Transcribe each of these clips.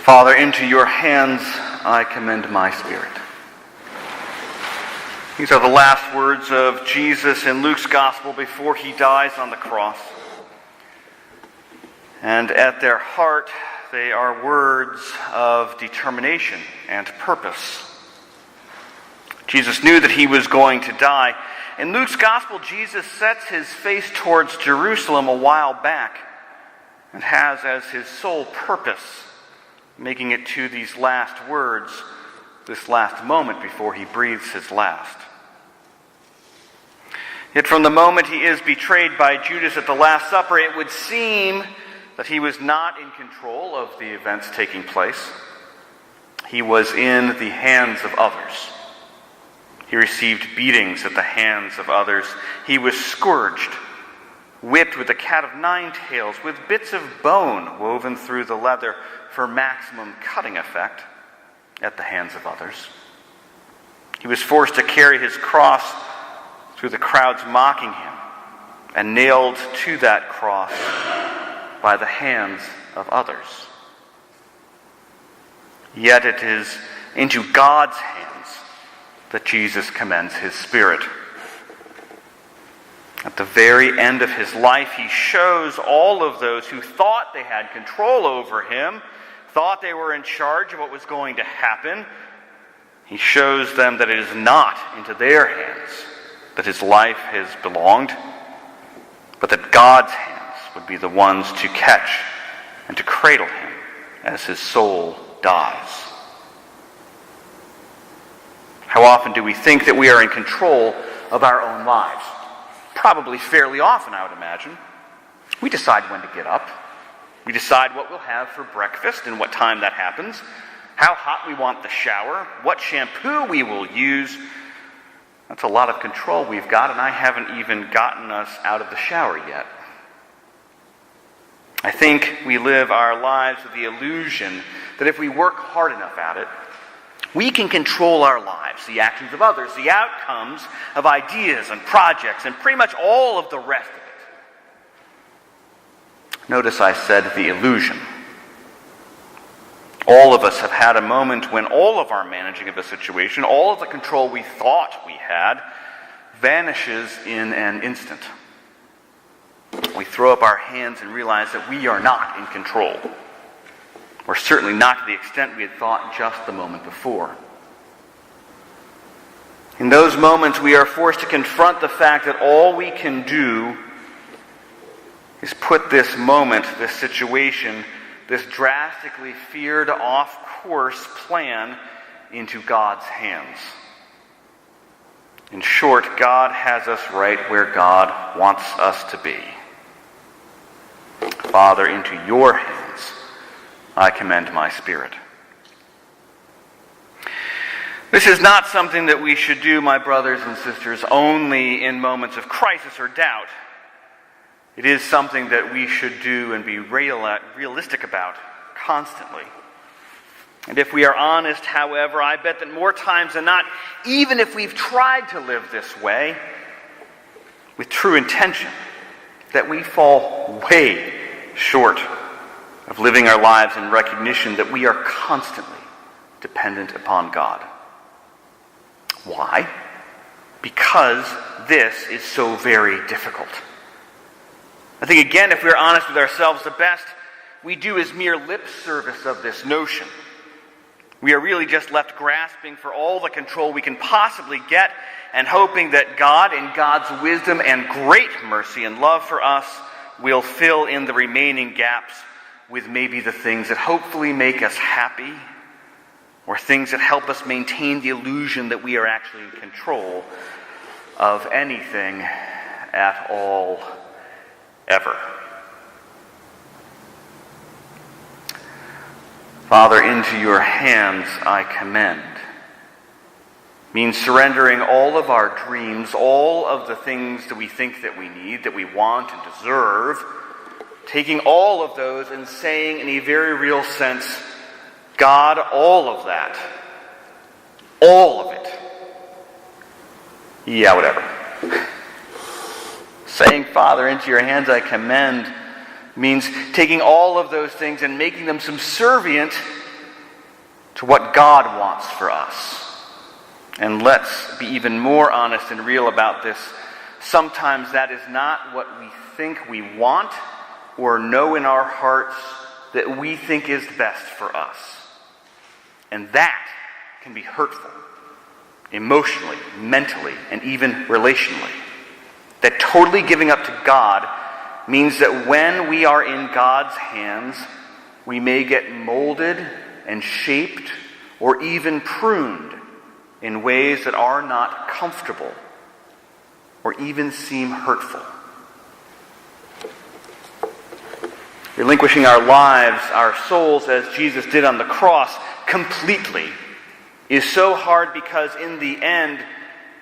Father, into your hands I commend my spirit. These are the last words of Jesus in Luke's gospel before he dies on the cross. And at their heart, they are words of determination and purpose. Jesus knew that he was going to die. In Luke's gospel, Jesus sets his face towards Jerusalem a while back and has as his sole purpose making it to these last words, this last moment before he breathes his last. Yet from the moment he is betrayed by Judas at the Last Supper, it would seem that he was not in control of the events taking place. He was in the hands of others. He received beatings at the hands of others. He was scourged, whipped with a cat of nine tails, with bits of bone woven through the leather for maximum cutting effect at the hands of others. He was forced to carry his cross through the crowds mocking him and nailed to that cross by the hands of others. Yet it is into God's hands that Jesus commends his spirit. At the very end of his life, he shows all of those who thought they had control over him, thought they were in charge of what was going to happen. He shows them that it is not into their hands that his life has belonged, but that God's hands would be the ones to catch and to cradle him as his soul dies. How often do we think that we are in control of our own lives? Probably fairly often, I would imagine. We decide when to get up. We decide what we'll have for breakfast and what time that happens, how hot we want the shower, what shampoo we will use. That's a lot of control we've got, and I haven't even gotten us out of the shower yet. I think we live our lives with the illusion that if we work hard enough at it, we can control our lives, the actions of others, the outcomes of ideas and projects, and pretty much all of the rest of it. Notice I said the illusion. All of us have had a moment when all of our managing of a situation, all of the control we thought we had, vanishes in an instant. We throw up our hands and realize that we are not in control. Or certainly not to the extent we had thought just the moment before. In those moments, we are forced to confront the fact that all we can do is put this moment, this situation, this drastically feared off-course plan into God's hands. In short, God has us right where God wants us to be. Father, into your hands I commend my spirit. This is not something that we should do, my brothers and sisters, only in moments of crisis or doubt. It is something that we should do and be realistic about constantly. And if we are honest, however, I bet that more times than not, even if we've tried to live this way with true intention, that we fall way short of living our lives in recognition that we are constantly dependent upon God. Why? Because this is so very difficult. I think, again, if we're honest with ourselves, the best we do is mere lip service of this notion. We are really just left grasping for all the control we can possibly get and hoping that God, in God's wisdom and great mercy and love for us, will fill in the remaining gaps with maybe the things that hopefully make us happy, or things that help us maintain the illusion that we are actually in control of anything at all, ever. Father, into your hands I commend means surrendering all of our dreams, all of the things that we think that we need, that we want and deserve, taking all of those and saying in a very real sense, God, all of that, all of it, yeah, whatever. Saying, Father, into your hands I commend means taking all of those things and making them subservient to what God wants for us. And let's be even more honest and real about this. Sometimes that is not what we think we want or know in our hearts that we think is best for us. And that can be hurtful, emotionally, mentally, and even relationally. That totally giving up to God means that when we are in God's hands, we may get molded and shaped or even pruned in ways that are not comfortable or even seem hurtful. Relinquishing our lives, our souls, as Jesus did on the cross, completely, is so hard because in the end,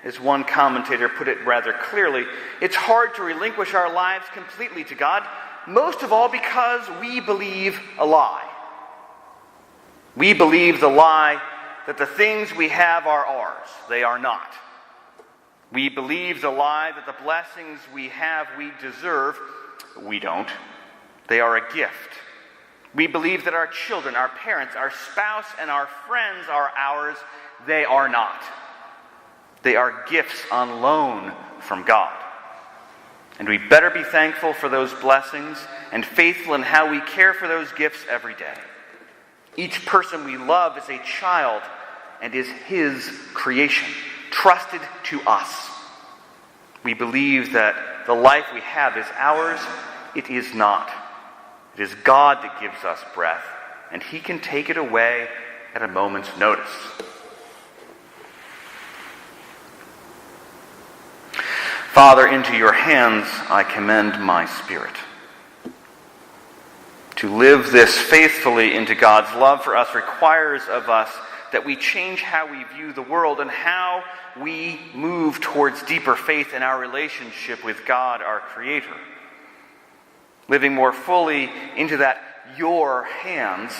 as one commentator put it rather clearly, it's hard to relinquish our lives completely to God, most of all because we believe a lie. We believe the lie that the things we have are ours. They are not. We believe the lie that the blessings we have we deserve. We don't. They are a gift. We believe that our children, our parents, our spouse, and our friends are ours. They are not. They are gifts on loan from God. And we better be thankful for those blessings and faithful in how we care for those gifts every day. Each person we love is a child and is His creation, trusted to us. We believe that the life we have is ours. It is not. It is God that gives us breath, and He can take it away at a moment's notice. Father, into your hands I commend my spirit. To live this faithfully into God's love for us requires of us that we change how we view the world and how we move towards deeper faith in our relationship with God, our Creator. Living more fully into that your hands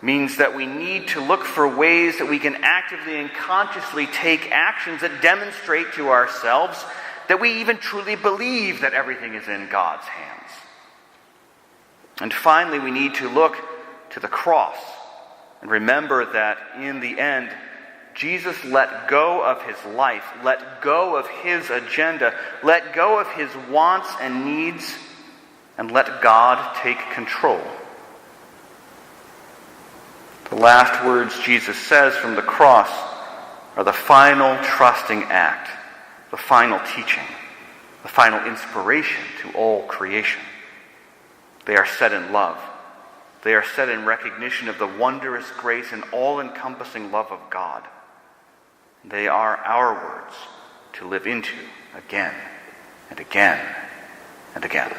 means that we need to look for ways that we can actively and consciously take actions that demonstrate to ourselves that we even truly believe that everything is in God's hands. And finally, we need to look to the cross and remember that in the end, Jesus let go of His life, let go of His agenda, let go of His wants and needs, and let God take control. The last words Jesus says from the cross are the final trusting act, the final teaching, the final inspiration to all creation. They are said in love. They are said in recognition of the wondrous grace and all-encompassing love of God. They are our words to live into again and again and again.